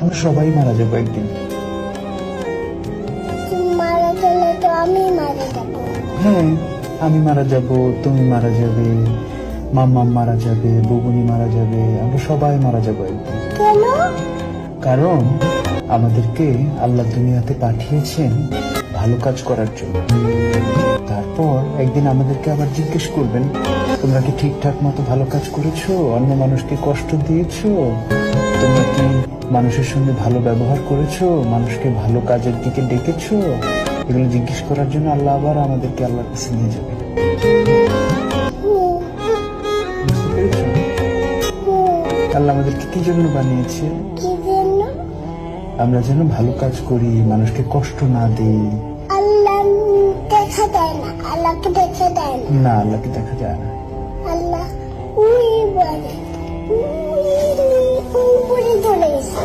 আমরা সবাই মারা যাবো একদিন। তুমি মারা গেলে তো আমি মারা যাবো। হ্যাঁ, আমি মারা যাব, তুমি মারা যাবে, মাম্মা মারা যাবে, বুবুনি মারা যাবে, আমরা সবাই মারা যাবো একদিন। কেন? কারণ আমাদেরকে আল্লাহ দুনিয়াতে পাঠিয়েছেন ভালো কাজ করার জন্য। তারপর একদিন আমাদেরকে আবার জিজ্ঞেস করবেন, তোমরা কি ঠিকঠাক মতো ভালো কাজ করেছো? অন্য মানুষকে কষ্ট দিয়েছো? তোমরা কি মানুষের সঙ্গে ভালো ব্যবহার করেছো? মানুষকে ভালো কাজের দিকে ডেকেছো? এগুলো জিজ্ঞেস করার জন্য আল্লাহ আবার আমাদেরকে আল্লাহর কাছে নিয়ে যাবে। বুঝতে পেরেছো? আল্লাহ আমাদেরকে কি জন্য বানিয়েছে? কি জন্য? আমরা যেন ভালো কাজ করি, মানুষকে কষ্ট না দিই। আল্লাহ দেখা দেয় না, আল্লাহকে দেখা দেয় না। না, আল্লাহকে দেখা যায় না। আল্লাহ ওই বলে, ওই উপরে চলে গেছে।